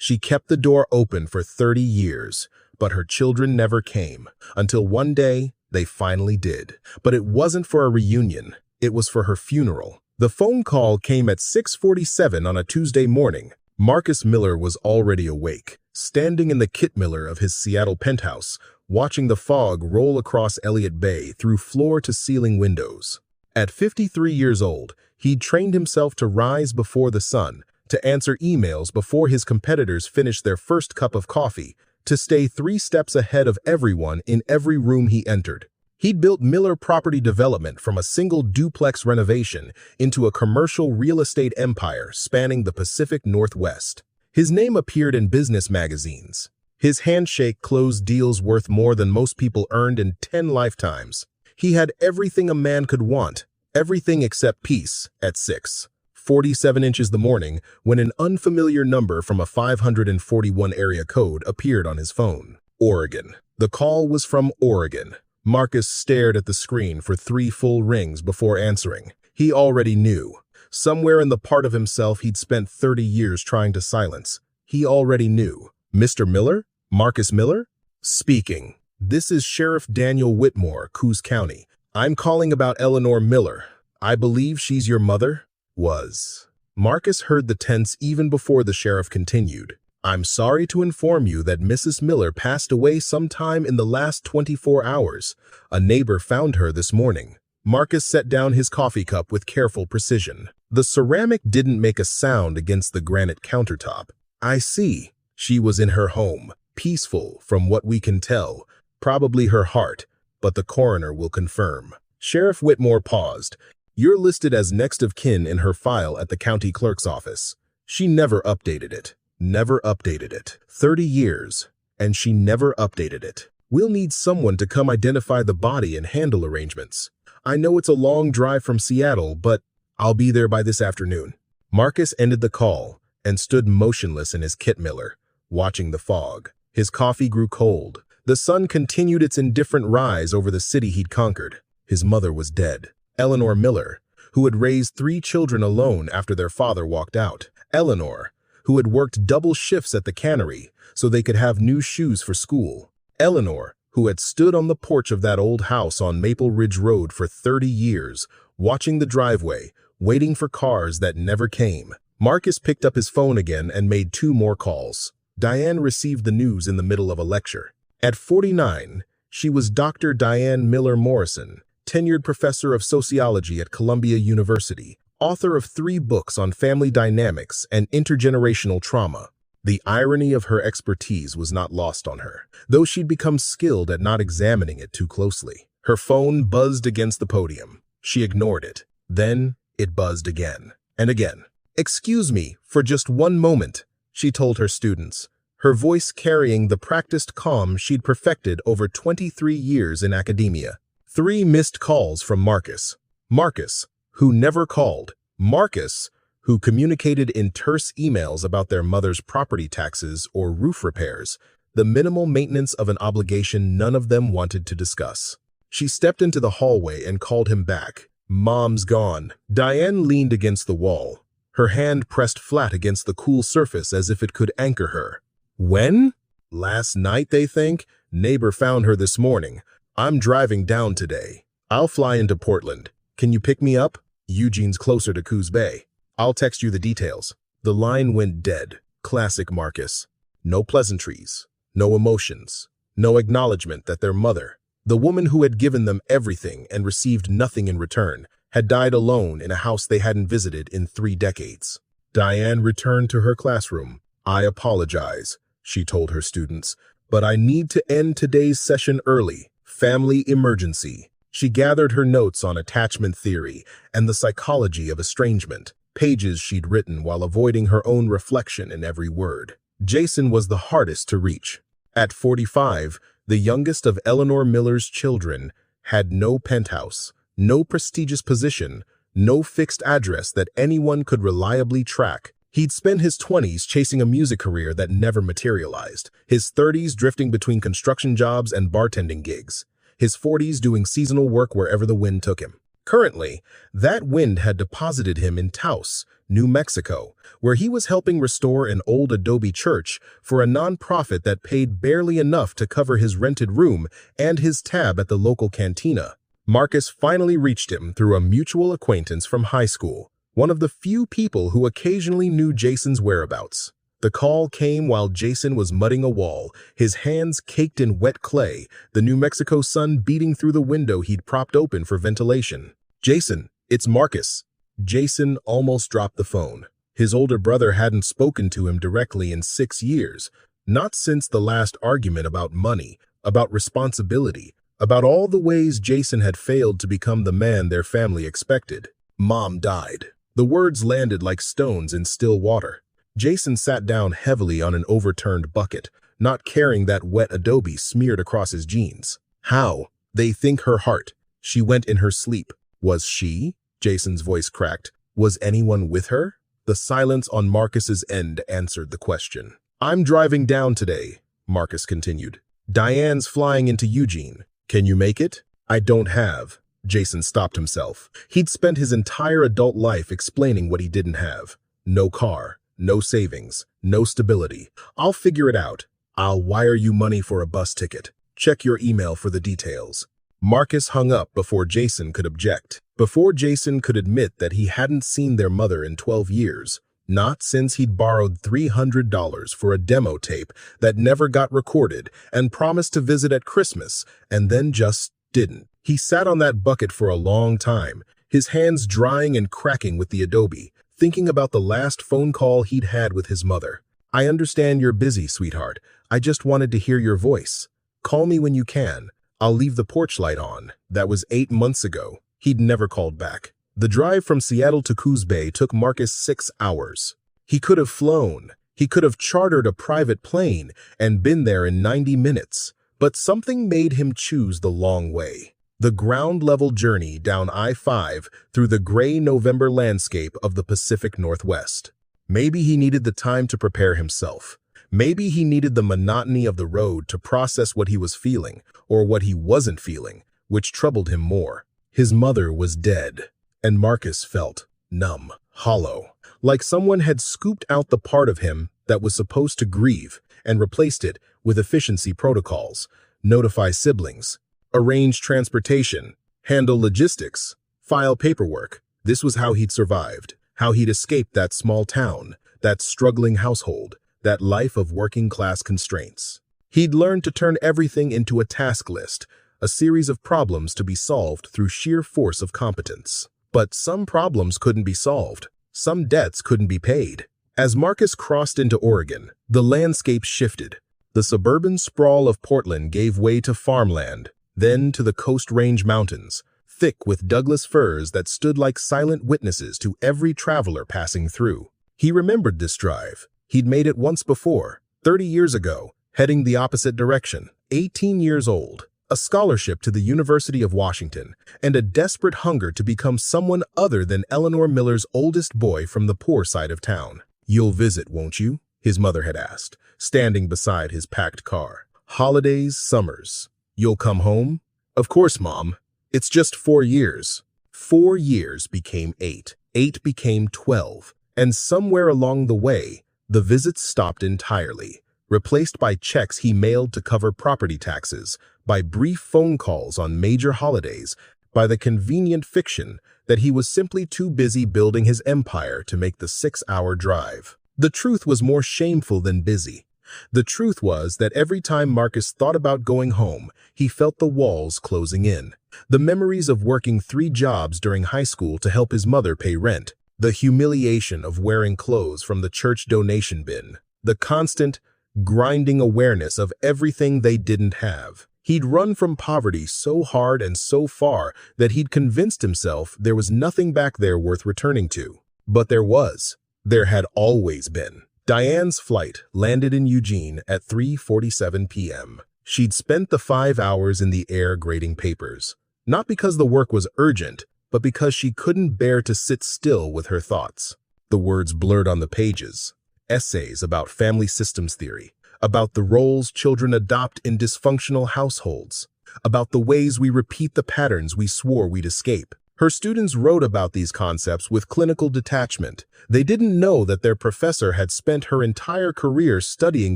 She kept the door open for 30 years, but her children never came, until one day they finally did. But it wasn't for a reunion, it was for her funeral. The phone call came at 6:47 on a Tuesday morning. Marcus Miller was already awake, standing in the Kittmiller of his Seattle penthouse, watching the fog roll across Elliott Bay through floor-to-ceiling windows. At 53 years old, he'd trained himself to rise before the sun, to answer emails before his competitors finished their first cup of coffee, to stay 3 steps ahead of everyone in every room he entered. He'd built Miller Property Development from a single duplex renovation into a commercial real estate empire spanning the Pacific Northwest. His name appeared in business magazines. His handshake closed deals worth more than most people earned in 10 lifetimes. He had everything a man could want, everything except peace, at 6:47 inches the morning when an unfamiliar number from a 541 area code appeared on his phone. Oregon. The call was from Oregon. Marcus stared at the screen for 3 full rings before answering. He already knew. Somewhere in the part of himself he'd spent 30 years trying to silence. He already knew. Mr. Miller? Marcus Miller? Speaking. This is Sheriff Daniel Whitmore, Coos County. I'm calling about Eleanor Miller. I believe she's your mother? Was. Marcus heard the tense even before the sheriff continued. I'm sorry to inform you that Mrs. Miller passed away sometime in the last 24 hours. A neighbor found her this morning. Marcus set down his coffee cup with careful precision. The ceramic didn't make a sound against the granite countertop. I see. She was in her home, peaceful from what we can tell, probably her heart, but the coroner will confirm. Sheriff Whitmore paused. You're listed as next of kin in her file at the county clerk's office. She never updated it. Never updated it. 30 years, and she never updated it. We'll need someone to come identify the body and handle arrangements. I know it's a long drive from Seattle, but I'll be there by this afternoon. Marcus ended the call and stood motionless in his Kittmiller, watching the fog. His coffee grew cold. The sun continued its indifferent rise over the city he'd conquered. His mother was dead. Eleanor Miller, who had raised 3 children alone after their father walked out. Eleanor, who had worked double shifts at the cannery so they could have new shoes for school. Eleanor, who had stood on the porch of that old house on Maple Ridge Road for 30 years, watching the driveway, waiting for cars that never came. Marcus picked up his phone again and made 2 more calls. Diane received the news in the middle of a lecture. At 49, she was Dr. Diane Miller Morrison, tenured professor of sociology at Columbia University, author of 3 books on family dynamics and intergenerational trauma. The irony of her expertise was not lost on her, though she'd become skilled at not examining it too closely. Her phone buzzed against the podium. She ignored it. Then it buzzed again and again. Excuse me for just one moment, she told her students, her voice carrying the practiced calm she'd perfected over 23 years in academia. 3 missed calls from Marcus. Marcus, who never called. Marcus, who communicated in terse emails about their mother's property taxes or roof repairs, the minimal maintenance of an obligation none of them wanted to discuss. She stepped into the hallway and called him back. Mom's gone. Diane leaned against the wall, her hand pressed flat against the cool surface as if it could anchor her. When? Last night, they think. Neighbor found her this morning. I'm driving down today. I'll fly into Portland. Can you pick me up? Eugene's closer to Coos Bay. I'll text you the details. The line went dead. Classic Marcus. No pleasantries. No emotions. No acknowledgement that their mother, the woman who had given them everything and received nothing in return, had died alone in a house they hadn't visited in 3 decades. Diane returned to her classroom. I apologize, she told her students, but I need to end today's session early. Family emergency. She gathered her notes on attachment theory and the psychology of estrangement, pages she'd written while avoiding her own reflection in every word. Jason was the hardest to reach. At 45, the youngest of Eleanor Miller's children, had no penthouse, no prestigious position, no fixed address that anyone could reliably track. He'd spent his 20s chasing a music career that never materialized, his 30s drifting between construction jobs and bartending gigs, his 40s doing seasonal work wherever the wind took him. Currently, that wind had deposited him in Taos, New Mexico, where he was helping restore an old adobe church for a nonprofit that paid barely enough to cover his rented room and his tab at the local cantina. Marcus finally reached him through a mutual acquaintance from high school, one of the few people who occasionally knew Jason's whereabouts. The call came while Jason was mudding a wall, his hands caked in wet clay, the New Mexico sun beating through the window he'd propped open for ventilation. "Jason, it's Marcus." Jason almost dropped the phone. His older brother hadn't spoken to him directly in 6 years, not since the last argument about money, about responsibility, about all the ways Jason had failed to become the man their family expected. "Mom died." The words landed like stones in still water. Jason sat down heavily on an overturned bucket, not caring that wet adobe smeared across his jeans. "How?" "They think her heart. She went in her sleep." "Was she?" Jason's voice cracked. "Was anyone with her?" The silence on Marcus's end answered the question. "I'm driving down today," Marcus continued. "Diane's flying into Eugene. Can you make it?" "I don't have." Jason stopped himself. He'd spent his entire adult life explaining what he didn't have. No car. No savings, no stability. "I'll figure it out. I'll wire you money for a bus ticket. Check your email for the details." Marcus hung up before Jason could object, before Jason could admit that he hadn't seen their mother in 12 years, not since he'd borrowed $300 for a demo tape that never got recorded and promised to visit at Christmas, and then just didn't. He sat on that bucket for a long time, his hands drying and cracking with the adobe, thinking about the last phone call he'd had with his mother. "I understand you're busy, sweetheart. I just wanted to hear your voice. Call me when you can. I'll leave the porch light on." That was 8 months ago. He'd never called back. The drive from Seattle to Coos Bay took Marcus 6 hours. He could have flown. He could have chartered a private plane and been there in 90 minutes. But something made him choose the long way. The ground-level journey down I-5 through the gray November landscape of the Pacific Northwest. Maybe he needed the time to prepare himself. Maybe he needed the monotony of the road to process what he was feeling, or what he wasn't feeling, which troubled him more. His mother was dead, and Marcus felt numb, hollow, like someone had scooped out the part of him that was supposed to grieve and replaced it with efficiency protocols, notify siblings, arrange transportation, handle logistics, file paperwork. This was how he'd survived, how he'd escaped that small town, that struggling household, that life of working-class constraints. He'd learned to turn everything into a task list, a series of problems to be solved through sheer force of competence. But some problems couldn't be solved. Some debts couldn't be paid. As Marcus crossed into Oregon, the landscape shifted. The suburban sprawl of Portland gave way to farmland, then to the Coast Range Mountains, thick with Douglas firs that stood like silent witnesses to every traveler passing through. He remembered this drive. He'd made it once before, 30 years ago, heading the opposite direction. 18 years old, a scholarship to the University of Washington, and a desperate hunger to become someone other than Eleanor Miller's oldest boy from the poor side of town. "You'll visit, won't you?" his mother had asked, standing beside his packed car. "Holidays, summers. You'll come home?" "Of course, Mom. It's just 4 years." 4 years became 8. 8 became 12. And somewhere along the way, the visits stopped entirely, replaced by checks he mailed to cover property taxes, by brief phone calls on major holidays, by the convenient fiction that he was simply too busy building his empire to make the 6-hour drive. The truth was more shameful than busy. The truth was that every time Marcus thought about going home, he felt the walls closing in. The memories of working 3 jobs during high school to help his mother pay rent, the humiliation of wearing clothes from the church donation bin, the constant, grinding awareness of everything they didn't have. He'd run from poverty so hard and so far that he'd convinced himself there was nothing back there worth returning to. But there was. There had always been. Diane's flight landed in Eugene at 3:47 p.m. She'd spent the 5 hours in the air grading papers, not because the work was urgent, but because she couldn't bear to sit still with her thoughts. The words blurred on the pages. Essays about family systems theory, about the roles children adopt in dysfunctional households, about the ways we repeat the patterns we swore we'd escape. Her students wrote about these concepts with clinical detachment. They didn't know that their professor had spent her entire career studying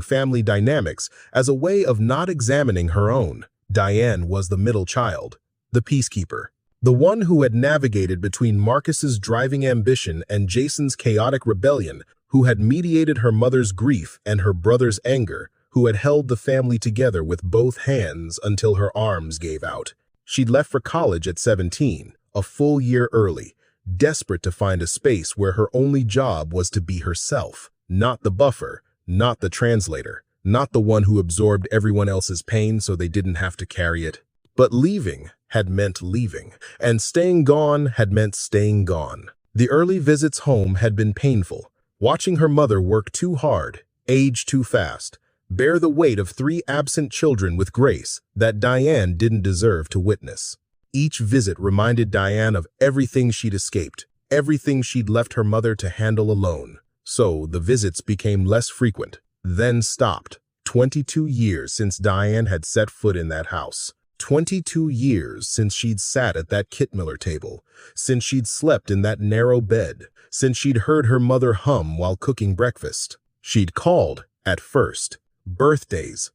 family dynamics as a way of not examining her own. Diane was the middle child, the peacekeeper, the one who had navigated between Marcus's driving ambition and Jason's chaotic rebellion, who had mediated her mother's grief and her brother's anger, who had held the family together with both hands until her arms gave out. She'd left for college at 17, a full year early, desperate to find a space where her only job was to be herself, not the buffer, not the translator, not the one who absorbed everyone else's pain so they didn't have to carry it. But leaving had meant leaving, and staying gone had meant staying gone. The early visits home had been painful, watching her mother work too hard, age too fast, bear the weight of 3 absent children with grace that Diane didn't deserve to witness. Each visit reminded Diane of everything she'd escaped, everything she'd left her mother to handle alone. So the visits became less frequent, then stopped. 22 years since Diane had set foot in that house. 22 years since she'd sat at that Kittmiller table, since she'd slept in that narrow bed, since she'd heard her mother hum while cooking breakfast. She'd called, at first, birthdays,